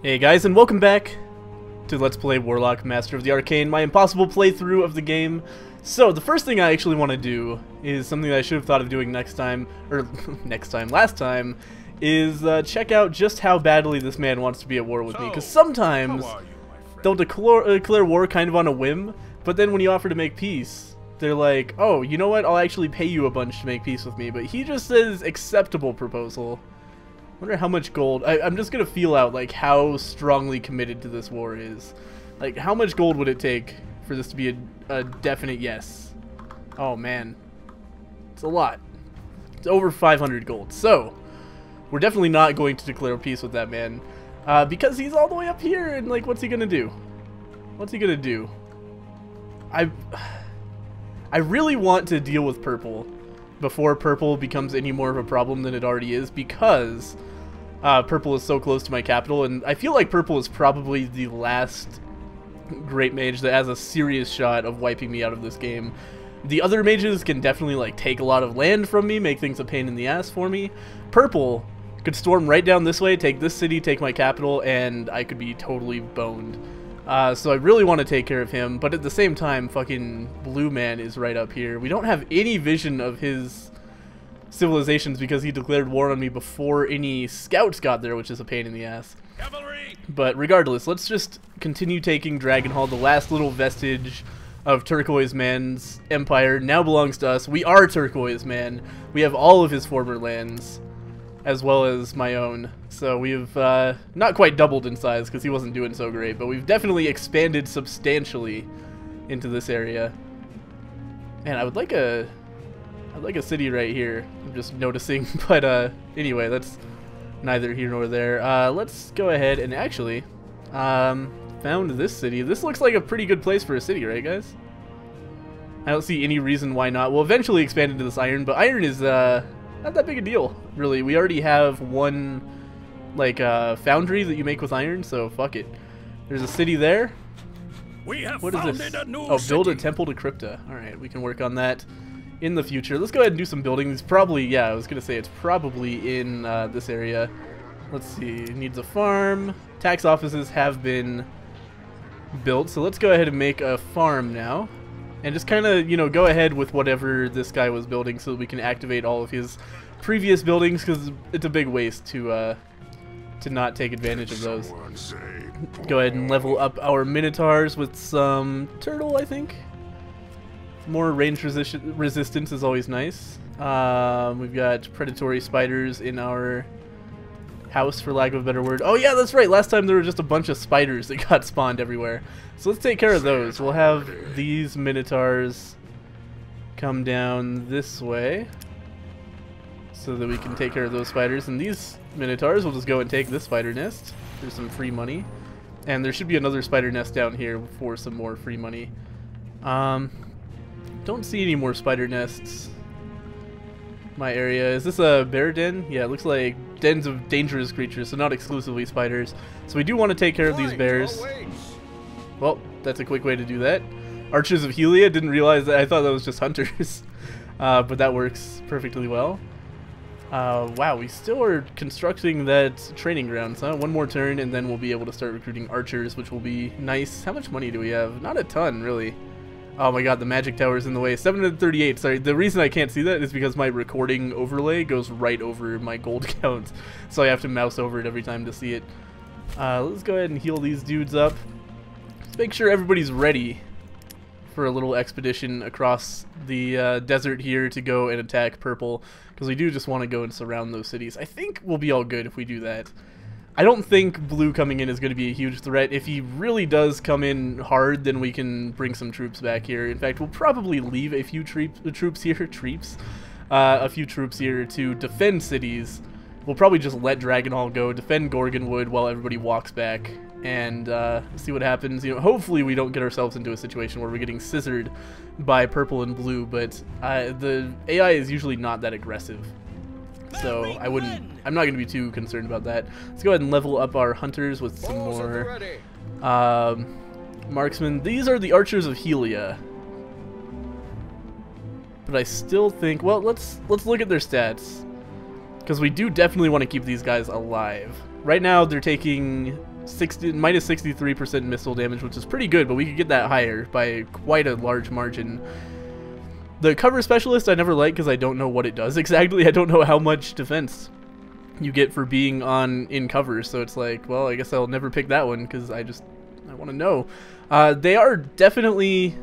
Hey guys, and welcome back to Let's Play Warlock, Master of the Arcane, my impossible playthrough of the game. So, the first thing I actually want to do is something that I should have thought of doing last time, is check out just how badly this man wants to be at war with me, because sometimes they'll declare war kind of on a whim, but then when you offer to make peace, they're like, oh, you know what, I'll actually pay you a bunch to make peace with me, but he just says acceptable proposal. Wonder how much gold. I'm just gonna feel out like how strongly committed to this war is. Like, how much gold would it take for this to be a definite yes? Oh man, it's a lot. It's over 500 gold. So we're definitely not going to declare peace with that man because he's all the way up here. And like, what's he gonna do? What's he gonna do? I really want to deal with purple before purple becomes any more of a problem than it already is, because purple is so close to my capital, and I feel like purple is probably the last great mage that has a serious shot of wiping me out of this game. The other mages can definitely like take a lot of land from me, make things a pain in the ass for me. Purple could storm right down this way, take this city, take my capital, and I could be totally boned. So I really want to take care of him, but at the same time, fucking Blue Man is right up here. We don't have any vision of his civilizations because he declared war on me before any scouts got there, which is a pain in the ass. Cavalry! But regardless, let's just continue taking Dragonhall. The last little vestige of Turquoise Man's empire now belongs to us. We are Turquoise Man. We have all of his former lands, as well as my own. So we've not quite doubled in size because he wasn't doing so great, but we've definitely expanded substantially into this area. And I would like a city right here. I'm just noticing, but anyway, that's neither here nor there. Let's go ahead and actually found this city. This looks like a pretty good place for a city, right, guys? I don't see any reason why not. We'll eventually expand into this iron, but iron is not that big a deal, really. We already have one, like, foundry that you make with iron, so fuck it. There's a city there. What is this? Oh, build a temple to Crypta. Alright, we can work on that in the future. Let's go ahead and do some building. It's probably, yeah, I was gonna say it's probably in this area. Let's see, it needs a farm. Tax offices have been built, so let's go ahead and make a farm now. And just kind of, you know, go ahead with whatever this guy was building so that we can activate all of his previous buildings, because it's a big waste to not take advantage of those. Go ahead and level up our Minotaurs with some turtle, I think. More range resistance is always nice. We've got predatory spiders in our house, for lack of a better word. Oh yeah, that's right. Last time there were just a bunch of spiders that got spawned everywhere. So let's take care of those. We'll have these Minotaurs come down this way so that we can take care of those spiders. And these Minotaurs will just go and take this spider nest for some free money. And there should be another spider nest down here for some more free money. Don't see any more spider nests in my area. Is this a bear den? Yeah, it looks like dens of dangerous creatures, so not exclusively spiders. So we do want to take care of these bears. Well, that's a quick way to do that. Archers of Helia, didn't realize that. I thought that was just hunters. But that works perfectly well. Wow, we still are constructing that training ground, so one more turn and then we'll be able to start recruiting archers, which will be nice. How much money do we have? Not a ton, really. Oh my god, the magic tower is in the way. 738. Sorry, the reason I can't see that is because my recording overlay goes right over my gold count, so I have to mouse over it every time to see it. Let's go ahead and heal these dudes up. Let's make sure everybody's ready for a little expedition across the desert here to go and attack purple, because we do just want to go and surround those cities. I think we'll be all good if we do that. I don't think blue coming in is going to be a huge threat. If he really does come in hard, then we can bring some troops back here. In fact, we'll probably leave a few troops here to defend cities. We'll probably just let Dragonhall go, defend Gorgonwood while everybody walks back, and see what happens. You know, hopefully we don't get ourselves into a situation where we're getting scissored by purple and blue, but the AI is usually not that aggressive. So I'm not going to be too concerned about that. Let's go ahead and level up our hunters with some more marksmen. These are the archers of Helia. But I still think, well, let's look at their stats, because we do definitely want to keep these guys alive. Right now they're taking minus 63% missile damage, which is pretty good, but we could get that higher by quite a large margin. The cover specialist I never like because I don't know what it does exactly. I don't know how much defense you get for being in cover, so it's like, well, I guess I'll never pick that one because I want to know. They are definitely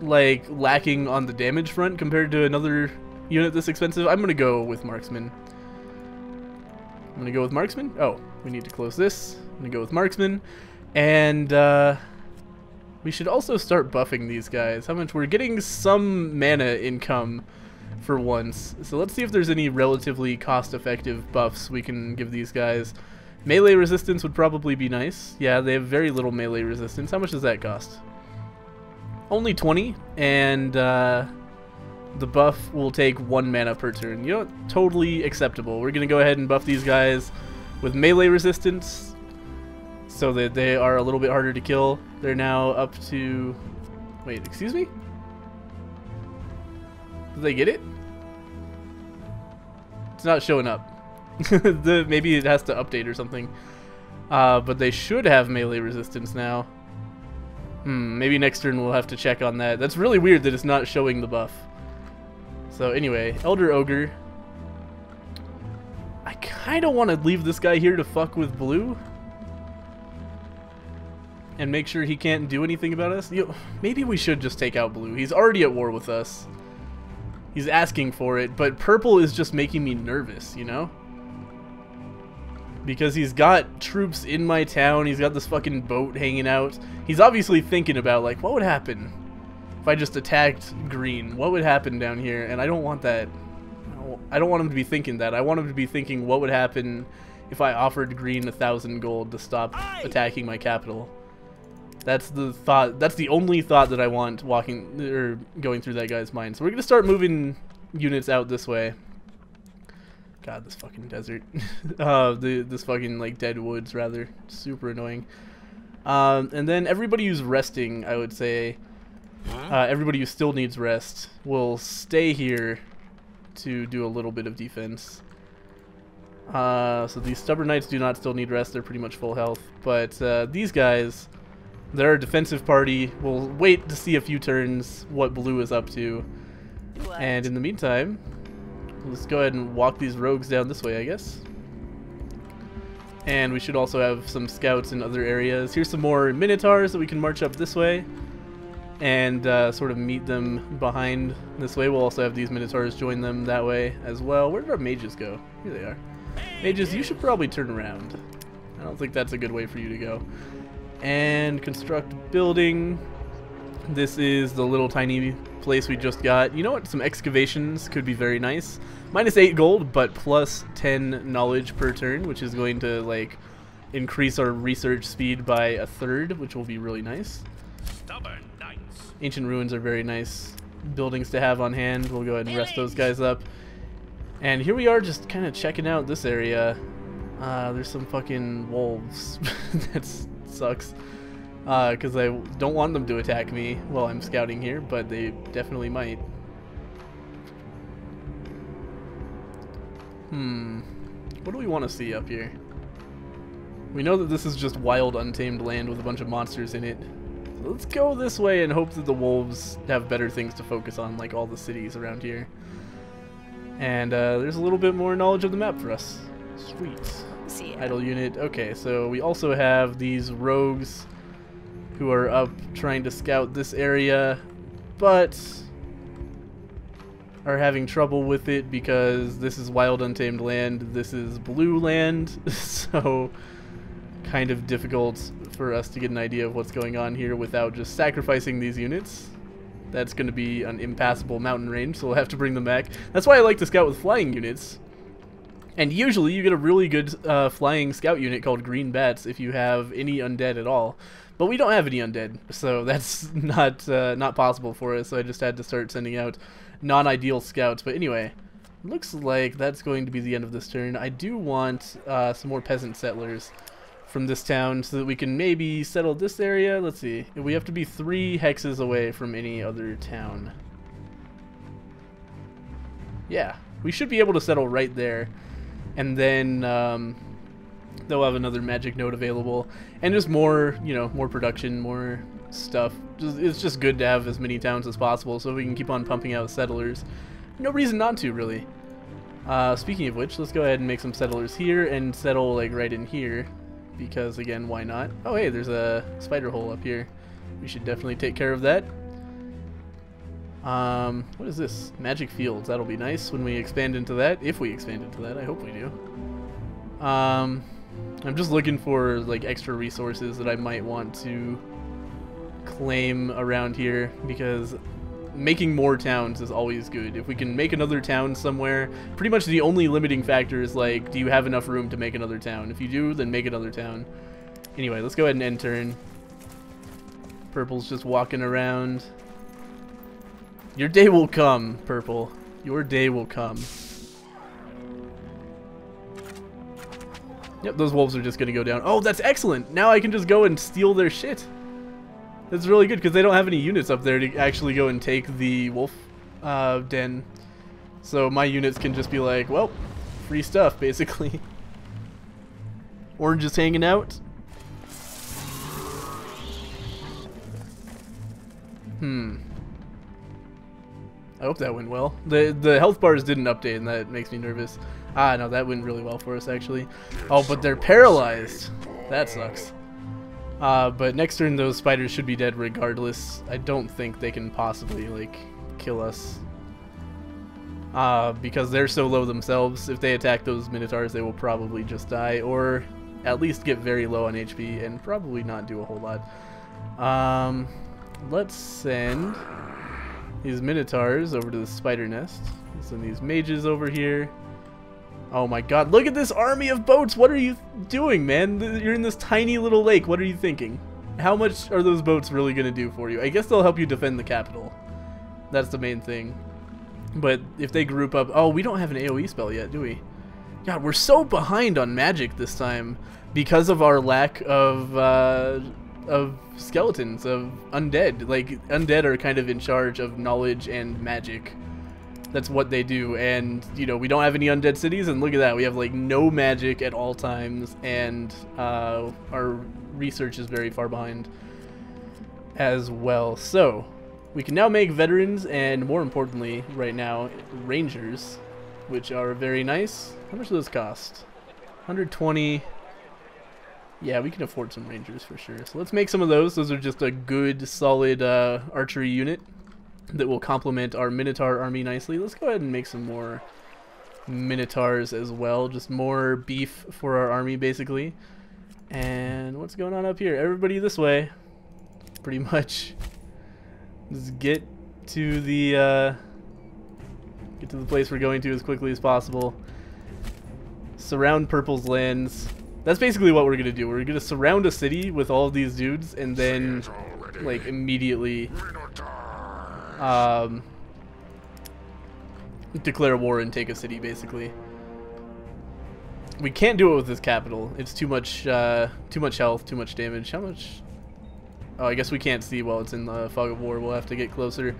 like lacking on the damage front compared to another unit this expensive. I'm gonna go with Marksman. Oh, we need to close this. I'm gonna go with Marksman, and we should also start buffing these guys. How much? We're getting some mana income for once, so let's see if there's any relatively cost-effective buffs we can give these guys. Melee resistance would probably be nice. Yeah, they have very little melee resistance. How much does that cost? Only 20, and the buff will take 1 mana per turn. You know, totally acceptable. We're gonna go ahead and buff these guys with melee resistance so that they are a little bit harder to kill. They're now up to... Wait, excuse me? Did they get it? It's not showing up. Maybe it has to update or something. But they should have melee resistance now. Maybe next turn we'll have to check on that. That's really weird that it's not showing the buff. So anyway, Elder Ogre. I kind of want to leave this guy here to fuck with blue. And make sure he can't do anything about us. Maybe we should just take out blue. He's already at war with us. He's asking for it, but purple is just making me nervous, you know? Because he's got troops in my town, he's got this fucking boat hanging out. He's obviously thinking about, like, what would happen if I just attacked green? What would happen down here? And I don't want that. I don't want him to be thinking that. I want him to be thinking what would happen if I offered green 1,000 gold to stop attacking my capital. That's the thought. That's the only thought that I want going through that guy's mind. So we're gonna start moving units out this way. God, this fucking desert. This fucking like dead woods rather. Super annoying. And then everybody who's resting, I would say, everybody who still needs rest will stay here to do a little bit of defense. So these stubborn knights do not still need rest. They're pretty much full health. But these guys, they're a defensive party. We'll wait to see a few turns what blue is up to. And in the meantime, let's go ahead and walk these rogues down this way, I guess. And we should also have some scouts in other areas. Here's some more minotaurs that we can march up this way and sort of meet them behind this way. We'll also have these minotaurs join them that way as well. Where did our mages go? Here they are. Mages, you should probably turn around. I don't think that's a good way for you to go. And construct building. This is the little tiny place we just got. You know what? Some excavations could be very nice. Minus 8 gold, but plus 10 knowledge per turn, which is going to like increase our research speed by 1/3, which will be really nice. Stubborn knights. Ancient ruins are very nice buildings to have on hand. We'll go ahead and rest those guys up. And here we are, just kind of checking out this area. There's some fucking wolves. That sucks. Because I don't want them to attack me while I'm scouting here, but they definitely might. What do we want to see up here? We know that this is just wild, untamed land with a bunch of monsters in it. So let's go this way and hope that the wolves have better things to focus on, like all the cities around here. And there's a little bit more knowledge of the map for us. Sweet. Idle unit. Okay, so we also have these rogues who are up trying to scout this area, but are having trouble with it because this is wild, untamed land. This is blue land, so kind of difficult for us to get an idea of what's going on here without just sacrificing these units. That's going to be an impassable mountain range, so we'll have to bring them back. That's why I like to scout with flying units. And usually you get a really good flying scout unit called Green Bats if you have any undead at all. But we don't have any undead, so that's not possible for us, so I just had to start sending out non-ideal scouts. But anyway, looks like that's going to be the end of this turn. I do want some more peasant settlers from this town so that we can maybe settle this area. Let's see. We have to be 3 hexes away from any other town. Yeah, we should be able to settle right there. And then they'll have another magic node available, and just more, you know, more production, more stuff. It's just good to have as many towns as possible so we can keep on pumping out settlers. No reason not to, really. Speaking of which, let's go ahead and make some settlers here and settle like right in here, because again, why not? Oh hey, there's a spider hole up here. We should definitely take care of that. What is this? Magic fields. That'll be nice when we expand into that. If we expand into that, I hope we do. I'm just looking for like extra resources that I might want to claim around here, because making more towns is always good. If we can make another town somewhere, pretty much the only limiting factor is like, do you have enough room to make another town? If you do, then make another town. Anyway, let's go ahead and end turn. Purple's just walking around. Your day will come, Purple. Your day will come. Yep, those wolves are just gonna go down. Oh, that's excellent! Now I can just go and steal their shit. That's really good, because they don't have any units up there to actually go and take the wolf den. So my units can just be like, well, free stuff, basically. Orange is hanging out. I hope that went well. The health bars didn't update, and that makes me nervous. Ah, no, that went really well for us, actually. Oh, but they're paralyzed. That sucks. But next turn, those spiders should be dead regardless. I don't think they can possibly, like, kill us. Because they're so low themselves. If they attack those minotaurs, they will probably just die, or at least get very low on HP, and probably not do a whole lot. Let's send these minotaurs over to the spider nest. Let's send these mages over here. Oh my god, look at this army of boats! What are you doing, man? You're in this tiny little lake. What are you thinking? How much are those boats really going to do for you? I guess they'll help you defend the capital. That's the main thing. But if they group up... Oh, we don't have an AoE spell yet, do we? God, we're so behind on magic this time because of our lack of skeletons, of undead. Like, undead are kind of in charge of knowledge and magic. That's what they do, and, you know, we don't have any undead cities, and look at that, we have, like, no magic at all times, and our research is very far behind as well. So, we can now make veterans, and more importantly, right now, rangers, which are very nice. How much do those cost? 120. Yeah, we can afford some rangers for sure. So let's make some of those. Those are just a good, solid archery unit that will complement our Minotaur army nicely. Let's go ahead and make some more Minotaurs as well. Just more beef for our army, basically. And what's going on up here? Everybody this way. Pretty much. Just get to the place we're going to as quickly as possible. Surround Purple's lands. That's basically what we're gonna do. We're gonna surround a city with all of these dudes, and then, like, immediately declare war and take a city, basically. We can't do it with this capital. It's too much health, too much damage. How much? Oh, I guess we can't see while it's in the fog of war. We'll have to get closer.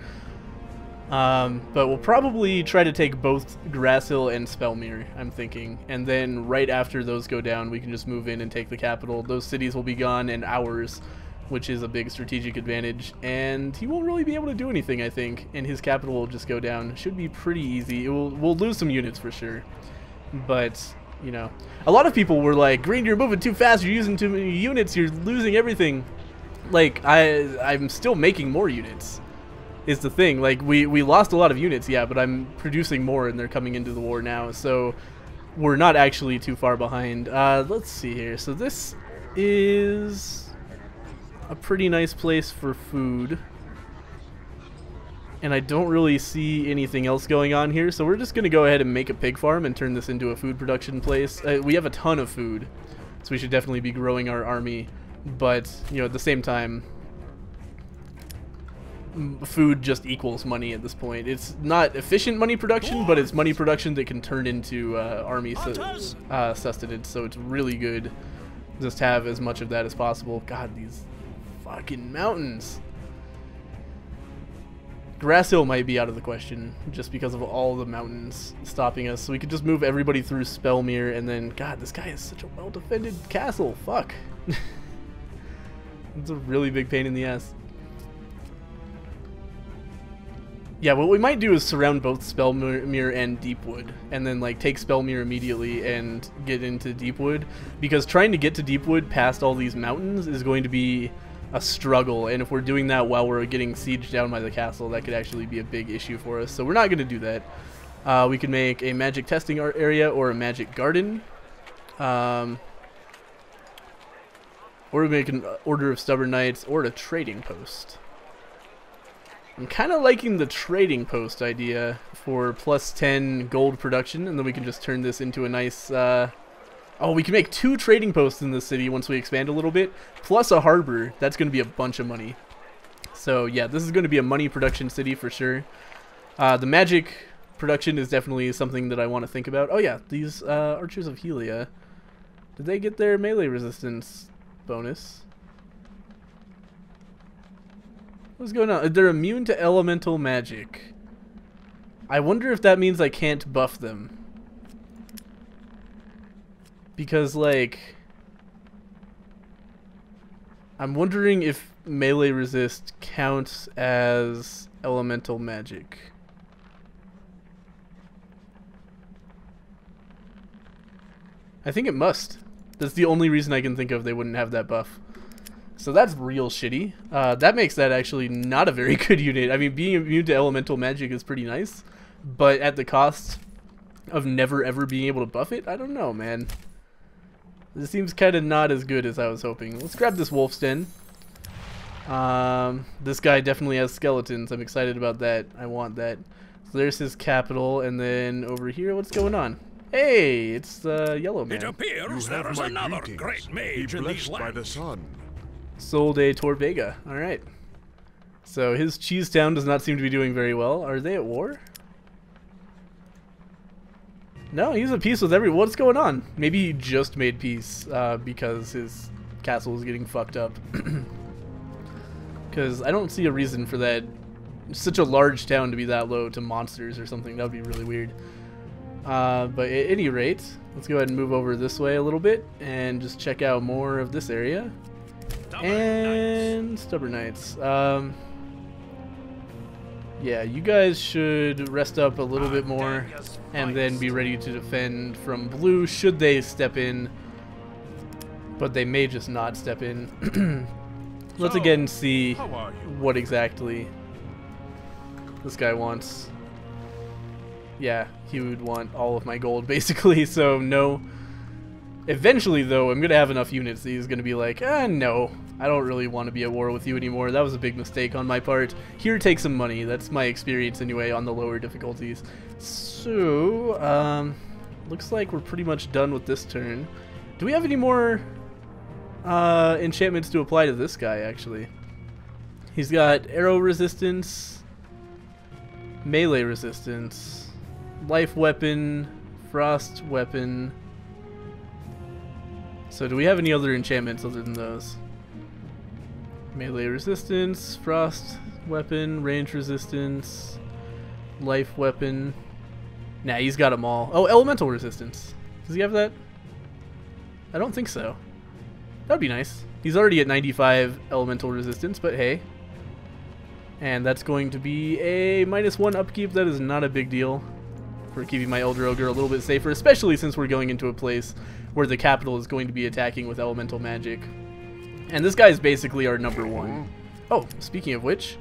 But we'll probably try to take both Grasshill and Spellmere, I'm thinking. And then right after those go down, we can just move in and take the capital. Those cities will be gone, and ours, which is a big strategic advantage. And he won't really be able to do anything, I think, and his capital will just go down. Should be pretty easy. We'll lose some units for sure. But, you know, a lot of people were like, Green, you're moving too fast, you're using too many units, you're losing everything. Like, I'm still making more units. Is the thing. Like, we lost a lot of units, yeah, but I'm producing more and they're coming into the war now, so we're not actually too far behind. Let's see here. So this is a pretty nice place for food, and I don't really see anything else going on here, so we're just gonna go ahead and make a pig farm and turn this into a food production place. We have a ton of food, so we should definitely be growing our army, but, you know, at the same time, food just equals money at this point. It's not efficient money production, but it's money production that can turn into army sustenance, so it's really good just have as much of that as possible. God, these fucking mountains. Grass Hill might be out of the question, just because of all the mountains stopping us. So we could just move everybody through Spellmere, and then... God, this guy is such a well-defended castle. Fuck. It's a really big pain in the ass. Yeah, what we might do is surround both Spellmere and Deepwood, and then like take Spellmere immediately and get into Deepwood, because trying to get to Deepwood past all these mountains is going to be a struggle, and if we're doing that while we're getting sieged down by the castle, that could actually be a big issue for us. So we're not going to do that. We could make a magic testing area or a magic garden, or we make an Order of Stubborn Knights or a trading post. I'm kind of liking the trading post idea for plus 10 gold production, and then we can just turn this into a nice... Oh, we can make 2 trading posts in this city once we expand a little bit, plus a harbor. That's going to be a bunch of money. So yeah, this is going to be a money production city for sure. The magic production is definitely something that I want to think about. Oh yeah, these Archers of Helia. Did they get their melee resistance bonus? What's going on? They're immune to elemental magic. I wonder if that means I can't buff them. Because, like, I'm wondering if melee resist counts as elemental magic. I think it must. That's the only reason I can think of they wouldn't have that buff. So that's real shitty. That makes that actually not a very good unit. I mean, being immune to elemental magic is pretty nice, but at the cost of never ever being able to buff it? I don't know, man. This seems kind of not as good as I was hoping. Let's grab this wolf's den. This guy definitely has skeletons. I'm excited about that. I want that. So there's his capital, and then over here, what's going on? Hey, it's the yellow man. It appears there is another great mage in these lands. By the sun. Sol de Torvega. All right. So his cheese town does not seem to be doing very well. Are they at war? No, he's at peace with everyone. What's going on? Maybe he just made peace because his castle is getting fucked up. Because I don't see a reason for that. Such a large town to be that low to monsters or something. That would be really weird. But at any rate, let's go ahead and move over this way a little bit and just check out more of this area. Stubborn Knights. Yeah, you guys should rest up a little bit more and then be ready to defend from blue should they step in. But they may just not step in. Let's again see what exactly this guy wants. Yeah, he would want all of my gold basically, so no. Eventually though, I'm gonna have enough units that he's gonna be like, no, I don't really want to be at war with you anymore. That was a big mistake on my part. Here, take some money. That's my experience anyway on the lower difficulties. So, looks like we're pretty much done with this turn. Do we have any more enchantments to apply to this guy, actually? He's got arrow resistance, melee resistance, life weapon, frost weapon. So do we have any other enchantments other than those? Melee resistance, frost weapon, range resistance, life weapon. Nah, he's got them all. Oh, elemental resistance. Does he have that? I don't think so. That would be nice. He's already at 95 elemental resistance, but hey. And that's going to be a -1 upkeep. That is not a big deal for keeping my Elder Ogre a little bit safer, especially since we're going into a place where the capital is going to be attacking with elemental magic. And this guy is basically our #1. Oh, speaking of which,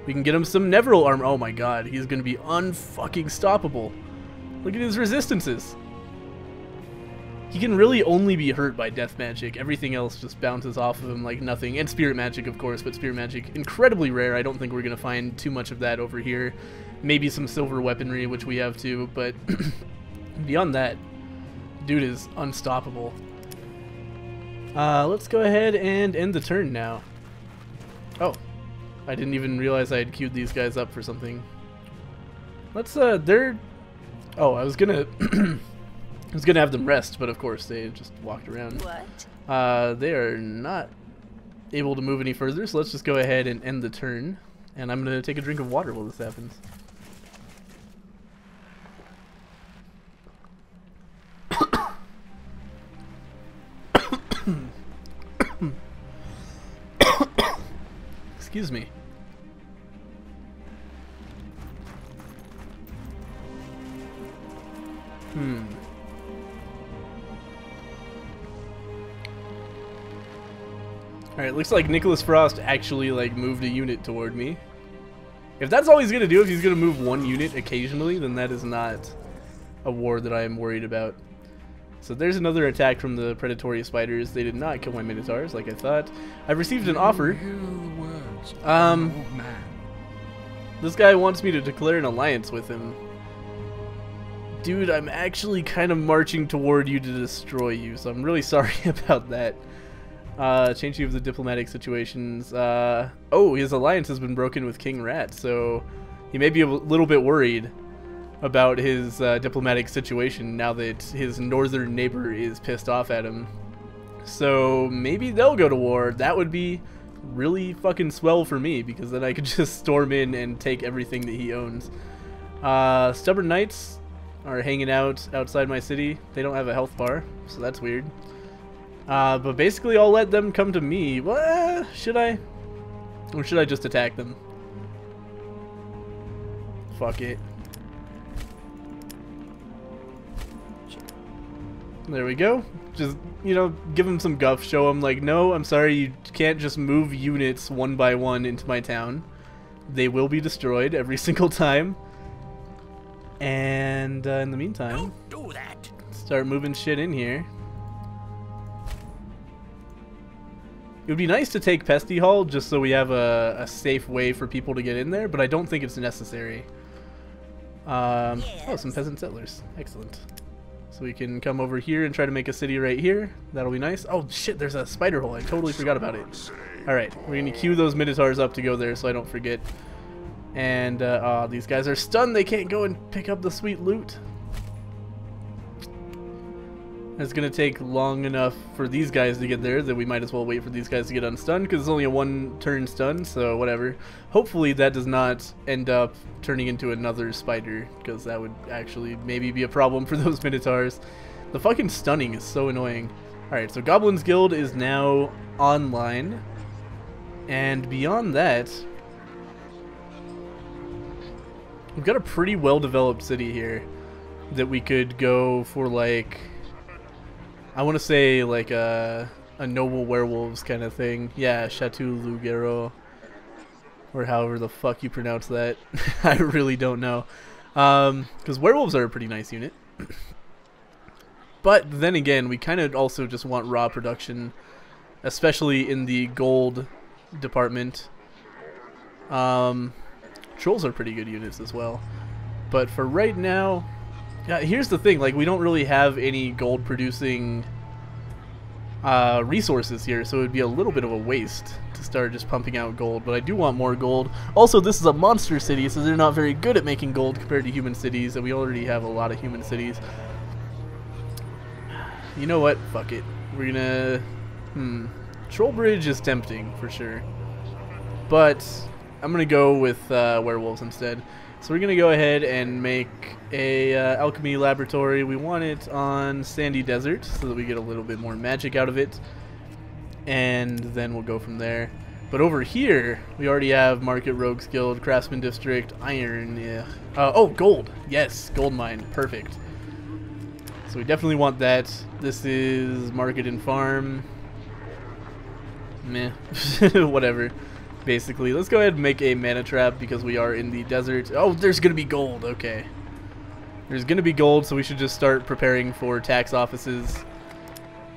we can get him some Neveril armor. Oh my god, he's going to be unfucking stoppable. Look at his resistances. He can really only be hurt by death magic. Everything else just bounces off of him like nothing. And spirit magic, of course, but spirit magic, incredibly rare. I don't think we're going to find too much of that over here. Maybe some silver weaponry, which we have too, but beyond that, dude is unstoppable. Let's go ahead and end the turn now. Oh, I didn't even realize I had queued these guys up for something. Let's, they're... Oh, I was gonna... I was gonna have them rest, but of course they just walked around. What? They are not able to move any further, so let's just go ahead and end the turn. And I'm gonna take a drink of water while this happens. Excuse me. Alright, looks like Nicholas Frost actually like moved a unit toward me. If that's all he's gonna do, if he's gonna move one unit occasionally, then that is not a war that I am worried about. So there's another attack from the predatory spiders. They did not kill my minotaurs like I thought. I've received an offer. This guy wants me to declare an alliance with him. Dude, I'm actually kind of marching toward you to destroy you, so I'm really sorry about that. Changing of the diplomatic situations. Oh, his alliance has been broken with King Rat, so he may be a little bit worried about his diplomatic situation now that his northern neighbor is pissed off at him. So maybe they'll go to war. That would be really fucking swell for me, because then I could just storm in and take everything that he owns. Stubborn Knights are hanging out outside my city. They don't have a health bar, so that's weird. But basically I'll let them come to me. Well, should I? Or should I just attack them? Fuck it. There we go. Just, you know, give them some guff. Show them, like, no, I'm sorry, you can't just move units one by one into my town. They will be destroyed every single time. And in the meantime, don't do that. Start moving shit in here. It would be nice to take Pesty Hall just so we have a safe way for people to get in there, but I don't think it's necessary. Oh, some peasant settlers. Excellent. So we can come over here and try to make a city right here. That'll be nice. Oh shit, there's a spider hole. I totally forgot about it. Alright, we're gonna queue those minotaurs up to go there so I don't forget. And, these guys are stunned. They can't go and pick up the sweet loot. It's gonna take long enough for these guys to get there that we might as well wait for these guys to get unstunned, because it's only a one-turn stun, so whatever. Hopefully that does not end up turning into another spider, because that would actually maybe be a problem for those minotaurs. The fucking stunning is so annoying. Alright, so Goblin's Guild is now online, and beyond that, we've got a pretty well-developed city here that we could go for, like, I want to say like a noble werewolves kind of thing. Yeah, Chateau Lugero, or however the fuck you pronounce that. I really don't know. Because werewolves are a pretty nice unit. But then again, we kind of also just want raw production, especially in the gold department. Trolls are pretty good units as well. But for right now, yeah, here's the thing, like, we don't really have any gold producing resources here, so it would be a little bit of a waste to start just pumping out gold, but I do want more gold. Also, this is a monster city, so they're not very good at making gold compared to human cities, and we already have a lot of human cities. You know what? Fuck it. We're gonna... Troll Bridge is tempting, for sure. But I'm gonna go with werewolves instead. So we're going to go ahead and make a alchemy laboratory. We want it on Sandy Desert so that we get a little bit more magic out of it. And then we'll go from there. But over here, we already have Market Rogues Guild, Craftsman District, Iron. Yeah. Oh, gold. Yes, gold mine. Perfect. So we definitely want that. This is Market and Farm. Meh. Whatever. Basically, let's go ahead and make a mana trap because we are in the desert. Oh, there's gonna be gold. Okay, there's gonna be gold, so we should just start preparing for tax offices.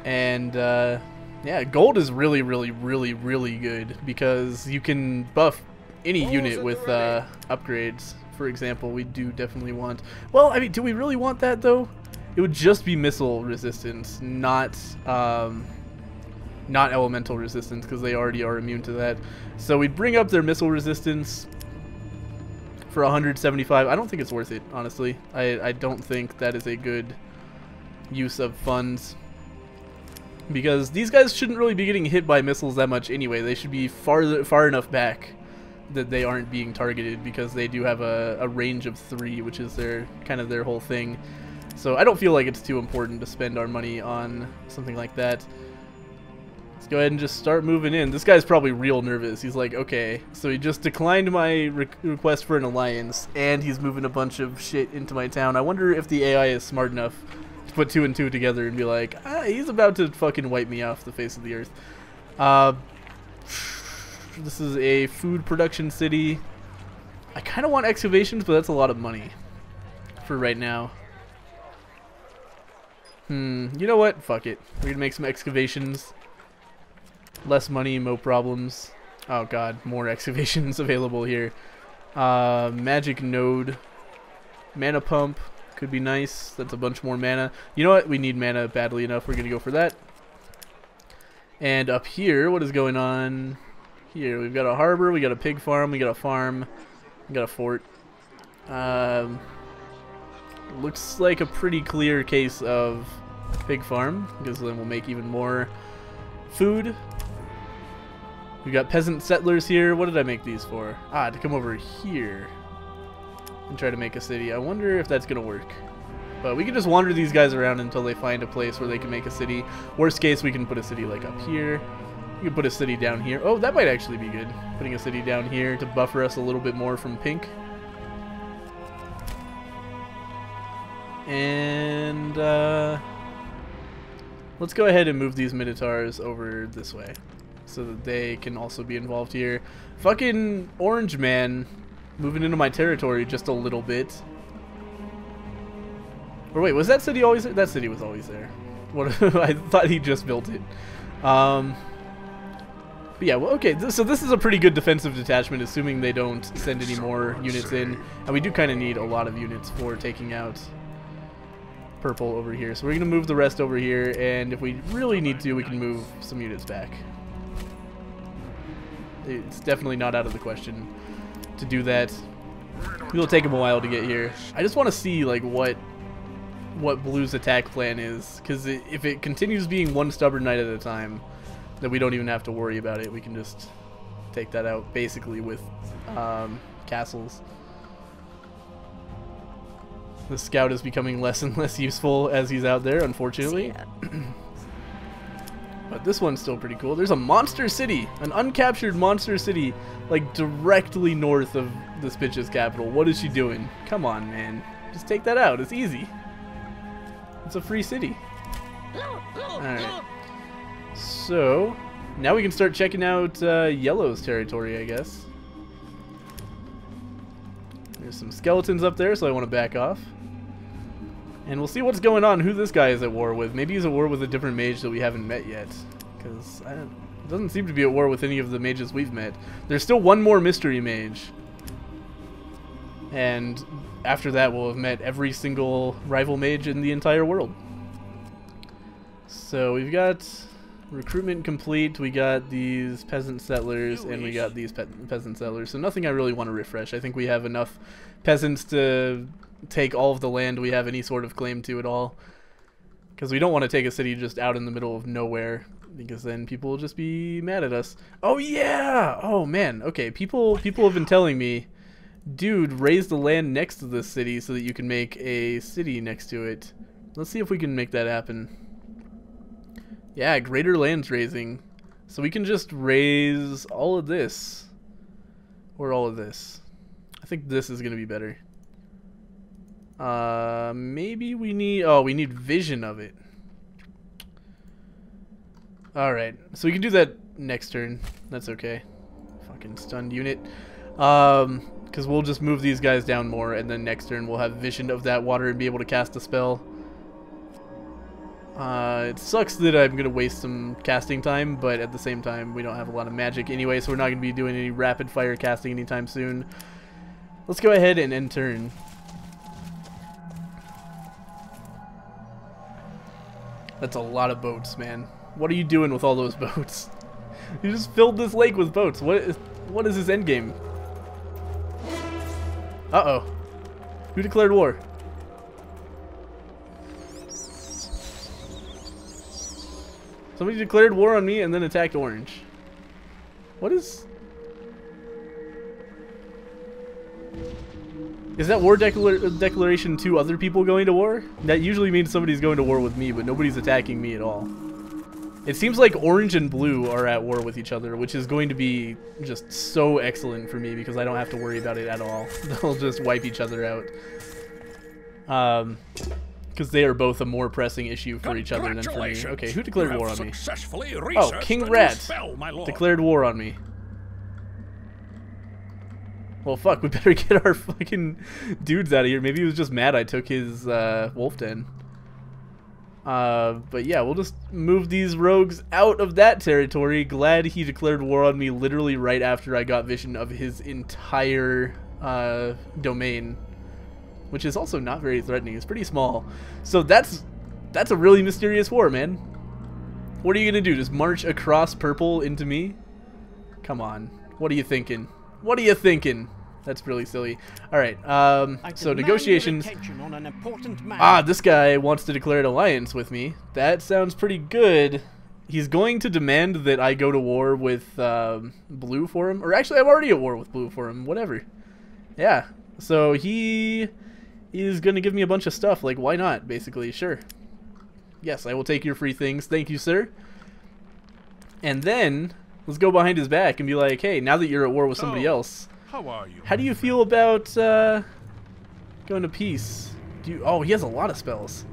And yeah, gold is really, really, really, really good because you can buff any unit with upgrades. For example, we do definitely want. Well, I mean, do we really want that though? It would just be missile resistance, not elemental resistance, because they already are immune to that. So we bring up their missile resistance for 175. I don't think it's worth it, honestly. I don't think that is a good use of funds, because these guys shouldn't really be getting hit by missiles that much anyway. They should be far enough back that they aren't being targeted, because they do have a range of 3, which is their kind of their whole thing. So I don't feel like it's too important to spend our money on something like that. Let's go ahead and just start moving in. This guy's probably real nervous. He's like, okay, so he just declined my request for an alliance, and he's moving a bunch of shit into my town. I wonder if the AI is smart enough to put 2 and 2 together and be like, he's about to fucking wipe me off the face of the earth. This is a food production city. I kind of want excavations, but that's a lot of money for right now. You know what? Fuck it. We're gonna make some excavations. Less money, more problems. Oh god, more excavations available here. Magic node. Mana pump. Could be nice. That's a bunch more mana. You know what? We need mana badly enough. We're gonna go for that. And up here, what is going on here? We've got a harbor, we got a pig farm, we got a farm, we got a fort. Looks like a pretty clear case of pig farm, because then we'll make even more food. We've got peasant settlers here. What did I make these for? To come over here and try to make a city. I wonder if that's gonna work. But we can just wander these guys around until they find a place where they can make a city. Worst case, we can put a city like up here. We can put a city down here. Oh, that might actually be good. Putting a city down here to buffer us a little bit more from pink. And let's go ahead and move these Minotaurs over this way so that they can also be involved here. Fucking orange man moving into my territory just a little bit. Or wait, was that city always there? That city was always there. What? I thought he just built it. But yeah, well, okay, so this is a pretty good defensive detachment, assuming they don't send any more units in. And we do kind of need a lot of units for taking out purple over here. So we're going to move the rest over here, and if we really need to, we can move some units back. It's definitely not out of the question to do that. It'll take them a while to get here. I just want to see, like, what Blue's attack plan is, because if it continues being one stubborn knight at a time, then we don't even have to worry about it. We can just take that out basically with castles. The scout is becoming less and less useful as he's out there, unfortunately. But this one's still pretty cool. There's a monster city, an uncaptured monster city, like directly north of this bitch's capital. What is she doing? Come on, man. Just take that out. It's easy. It's a free city. Alright. So, now we can start checking out Yellow's territory, I guess. There's some skeletons up there, so I want to back off. And we'll see what's going on, who this guy is at war with. Maybe he's at war with a different mage that we haven't met yet. Because it doesn't seem to be at war with any of the mages we've met. There's still one more mystery mage. And after that, we'll have met every single rival mage in the entire world. So we've got recruitment complete, we got these peasant settlers, and we got these peasant settlers. So nothing I really want to refresh. I think we have enough peasants to take all of the land we have any sort of claim to at all. Because we don't want to take a city just out in the middle of nowhere, because then people will just be mad at us. Oh yeah! Oh man, okay, people have been telling me, dude, raise the land next to this city so that you can make a city next to it. Let's see if we can make that happen. Yeah, greater lands raising. So we can just raise all of this. Or all of this. I think this is going to be better. Maybe we need... Oh, we need vision of it. Alright, so we can do that next turn. That's okay. Fucking stunned unit. Because we'll just move these guys down more, and then next turn we'll have vision of that water and be able to cast a spell. It sucks that I'm going to waste some casting time, but at the same time we don't have a lot of magic anyway, so we're not going to be doing any rapid fire casting anytime soon. Let's go ahead and end turn. That's a lot of boats, man. What are you doing with all those boats? You just filled this lake with boats. What is this end game? Uh-oh. Who declared war? Somebody declared war on me and then attacked Orange. What is... Is that war declaration to other people going to war? That usually means somebody's going to war with me, but nobody's attacking me at all. It seems like orange and blue are at war with each other, which is going to be just so excellent for me because I don't have to worry about it at all. They'll just wipe each other out. Because they are both a more pressing issue for each other than for me. Okay, who declared war on me? Oh, King Rat declared war on me. Well, fuck, we better get our fucking dudes out of here. Maybe he was just mad I took his wolf den. But yeah, we'll just move these rogues out of that territory. Glad he declared war on me literally right after I got vision of his entire domain. Which is also not very threatening. It's pretty small. So that's a really mysterious war, man. What are you gonna do? Just march across purple into me? Come on. What are you thinking? What are you thinking? That's really silly. Alright, so negotiations. This guy wants to declare an alliance with me. That sounds pretty good. He's going to demand that I go to war with blue for him. Or actually, I'm already at war with blue for him. Whatever. Yeah. So he is going to give me a bunch of stuff. Like, why not, basically? Sure. Yes, I will take your free things. Thank you, sir. And then let's go behind his back and be like, hey, now that you're at war with somebody else, how are you? How do you feel about going to peace? Oh, he has a lot of spells.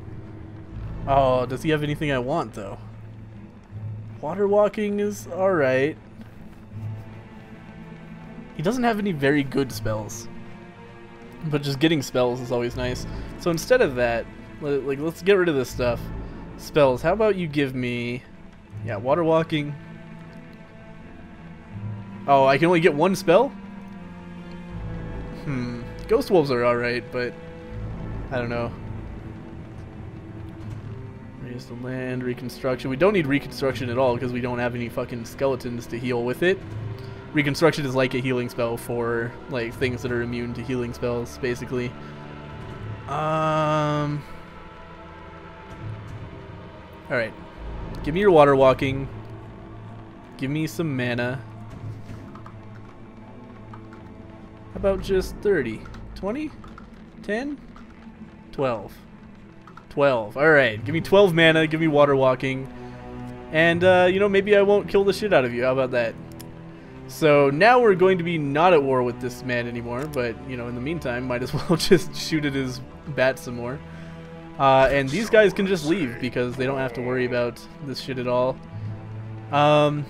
Oh, does he have anything I want, though? Water walking is alright. He doesn't have any very good spells. But just getting spells is always nice. So instead of that, like, let's get rid of this stuff. Spells. How about you give me... Yeah, water walking. Oh, I can only get one spell? Ghost wolves are alright, but I don't know. Raise the land, reconstruction. We don't need reconstruction at all because we don't have any fucking skeletons to heal with it. Reconstruction is like a healing spell for like things that are immune to healing spells, basically. Alright. Give me your water walking. Give me some mana. How about just 30? 20? 10? 12. 12. Alright, give me 12 mana, give me water walking. And, you know, maybe I won't kill the shit out of you. How about that? So now we're going to be not at war with this man anymore, but, you know, in the meantime, might as well just shoot at his bat some more. And these guys can just leave because they don't have to worry about this shit at all. I'd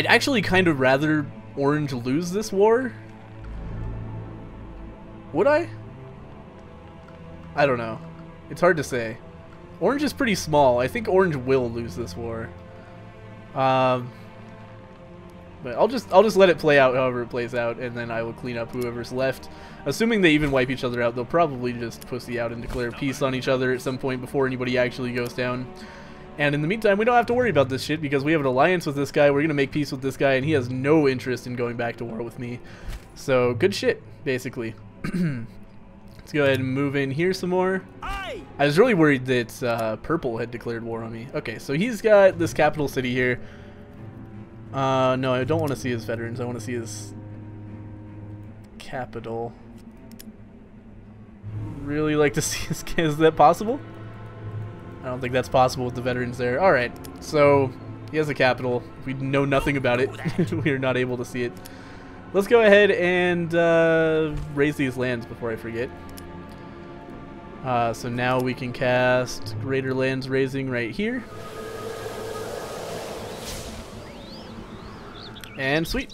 actually kind of rather Orange lose this war. Would I? I don't know. It's hard to say. Orange is pretty small. I think Orange will lose this war. But I'll just let it play out however it plays out, and then I will clean up whoever's left. Assuming they even wipe each other out, they'll probably just pussy out and declare peace on each other at some point before anybody actually goes down. And in the meantime, we don't have to worry about this shit because we have an alliance with this guy. We're gonna make peace with this guy, and he has no interest in going back to war with me. So good shit, basically. Let's go ahead and move in here some more. I was really worried that Purple had declared war on me. Okay, so he's got this capital city here. No, I don't want to see his veterans. I want to see his capital. Really like to see his... Is that possible? I don't think that's possible with the veterans there. Alright, so he has a capital. We know nothing about it. We are not able to see it. Let's go ahead and raise these lands before I forget. So now we can cast Greater Lands Raising right here. And sweet.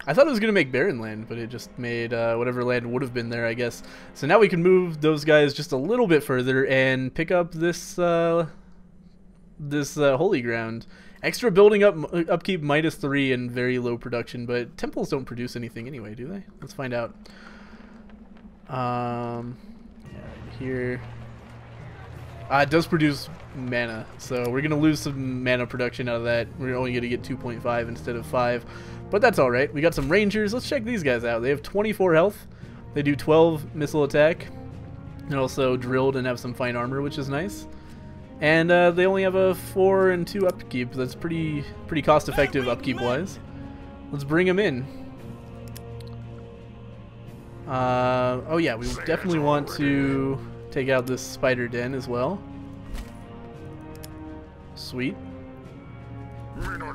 I thought it was going to make Barren Land, but it just made whatever land would have been there, I guess. So now we can move those guys just a little bit further and pick up this Holy Ground. Extra building upkeep -3 and very low production, but temples don't produce anything anyway, do they? Let's find out. Yeah, right here. It does produce mana, so we're gonna lose some mana production out of that. We're only gonna get 2.5 instead of 5, but that's all right. We got some rangers. Let's check these guys out. They have 24 health. They do 12 missile attack, and also drilled and have some fine armor, which is nice. And they only have a 4 and 2 upkeep. That's pretty cost effective upkeep wise. Let's bring them in. Oh yeah, we definitely want to take out this spider den as well. Sweet.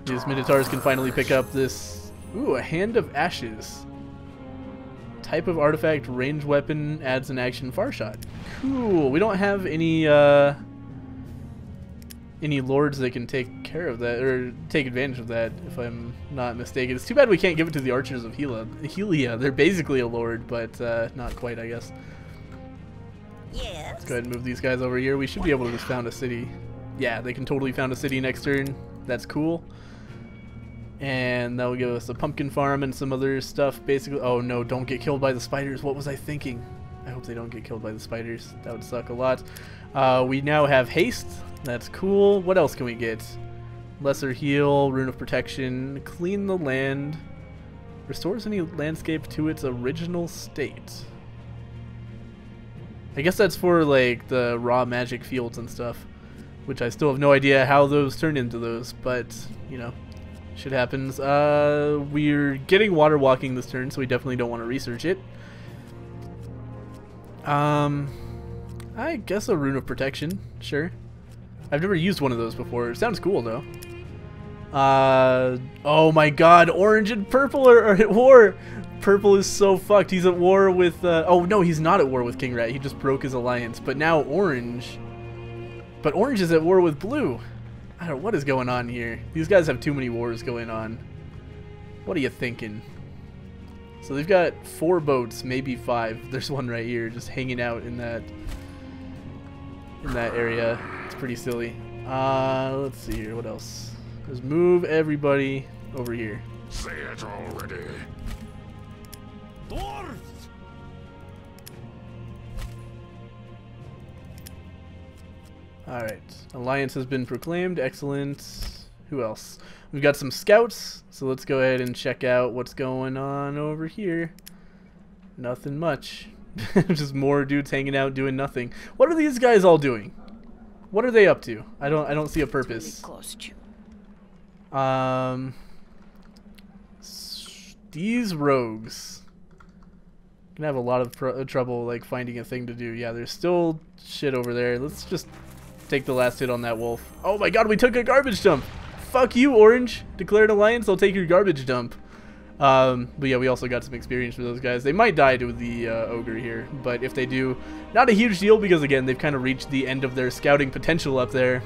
These Minotaurs can finally pick up this... Ooh, a Hand of Ashes. Type of artifact, range weapon, adds an action far shot. Cool. We don't have any lords that can take care of that, or take advantage of that, if I'm not mistaken. It's too bad we can't give it to the Archers of Helia. They're basically a lord, but not quite, I guess. Yes. Let's go ahead and move these guys over here. We should be able to just found a city. Yeah, they can totally found a city next turn. That's cool. And that will give us a pumpkin farm and some other stuff, basically. Oh no, don't get killed by the spiders. What was I thinking? I hope they don't get killed by the spiders. That would suck a lot. We now have haste. That's cool. What else can we get? Lesser heal, rune of protection, clean the land, restores any landscape to its original state. I guess that's for like the raw magic fields and stuff, which I still have no idea how those turn into those, but you know, shit happens. We're getting water walking this turn, so we definitely don't want to research it. I guess a rune of protection, sure. I've never used one of those before. It sounds cool though. Oh my god, orange and purple are at war. Purple is so fucked. He's at war with, oh no, he's not at war with King Rat. He just broke his alliance. But now orange. But orange is at war with blue. I don't know what is going on here. These guys have too many wars going on. What are you thinking? So they've got 4 boats, maybe 5. There's one right here just hanging out in that area. It's pretty silly. Let's see here. What else? Just move everybody over here. Say it already. Dwarves! Alright. Alliance has been proclaimed. Excellent. Who else? We've got some scouts, so let's go ahead and check out what's going on over here. Nothing much. Just more dudes hanging out doing nothing. What are these guys all doing? What are they up to? I don't see a purpose. These rogues can have a lot of trouble like finding a thing to do. Yeah, there's still shit over there. Let's just take the last hit on that wolf. Oh my god, we took a garbage dump. Fuck you, Orange. Declare an alliance, I'll take your garbage dump. But yeah, we also got some experience for those guys. They might die to the ogre here, but if they do, not a huge deal because again, they've kind of reached the end of their scouting potential up there.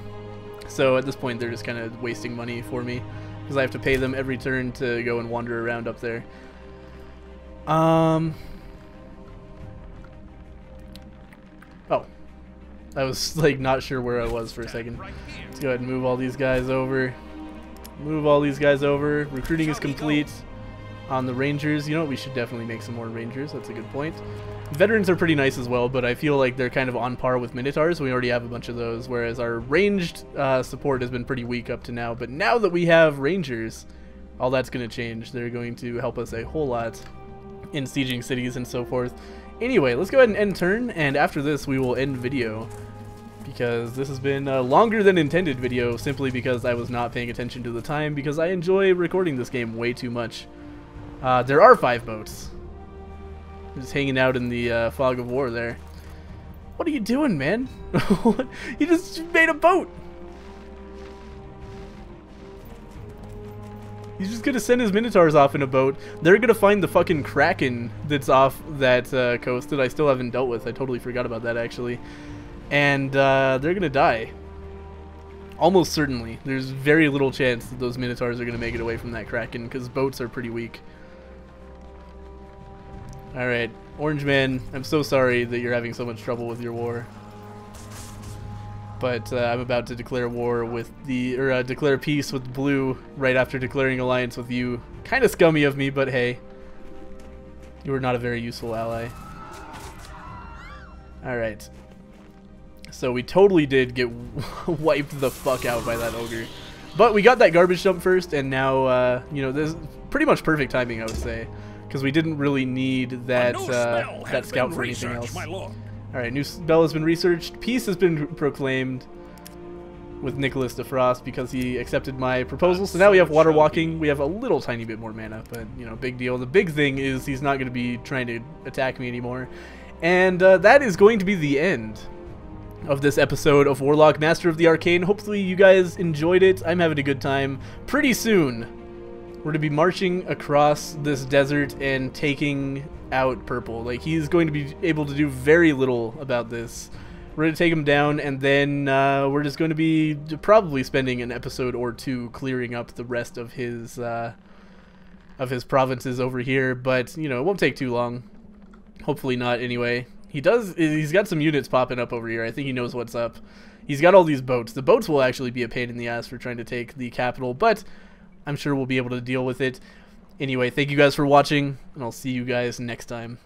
So at this point, they're just kind of wasting money for me because I have to pay them every turn to go and wander around up there. Oh, I was like not sure where I was for a second. Let's go ahead and move all these guys over. Move all these guys over. Recruiting is complete. On the Rangers, you know, we should definitely make some more Rangers. That's a good point. Veterans are pretty nice as well, but I feel like they're kind of on par with Minotaurs. We already have a bunch of those, whereas our ranged support has been pretty weak up to now. But now that we have Rangers, all that's going to change. They're going to help us a whole lot in sieging cities and so forth. Anyway, let's go ahead and end turn, and after this we will end video. Because this has been a longer than intended video, simply because I was not paying attention to the time, because I enjoy recording this game way too much. There are 5 boats. Just hanging out in the fog of war there. What are you doing, man? You just made a boat! He's just gonna send his Minotaurs off in a boat. They're gonna find the fucking Kraken that's off that coast that I still haven't dealt with. I totally forgot about that, actually. And they're gonna die. Almost certainly. There's very little chance that those Minotaurs are gonna make it away from that Kraken, because boats are pretty weak. Alright, Orange Man, I'm so sorry that you're having so much trouble with your war. But I'm about to declare war with the, or declare peace with Blue right after declaring alliance with you. Kind of scummy of me, but hey. You were not a very useful ally. Alright. So we totally did get wiped the fuck out by that ogre. But we got that garbage dump first, and now, you know, this is pretty much perfect timing, I would say. Because we didn't really need that, that scout for anything else. Alright, new spell has been researched. Peace has been proclaimed. with Nicholas DeFrost because he accepted my proposal. So now we have water walking. We have a little tiny bit more mana, but you know, big deal. The big thing is he's not going to be trying to attack me anymore. And that is going to be the end of this episode of Warlock, Master of the Arcane. Hopefully you guys enjoyed it. I'm having a good time. Pretty soon, we're going to be marching across this desert and taking out Purple. Like, he's going to be able to do very little about this. We're going to take him down, and then we're just going to be probably spending an episode or two clearing up the rest of his provinces over here. But, you know, it won't take too long. Hopefully not, anyway. He's got some units popping up over here. I think he knows what's up. He's got all these boats. The boats will actually be a pain in the ass for trying to take the capital, but I'm sure we'll be able to deal with it. Anyway, thank you guys for watching, and I'll see you guys next time.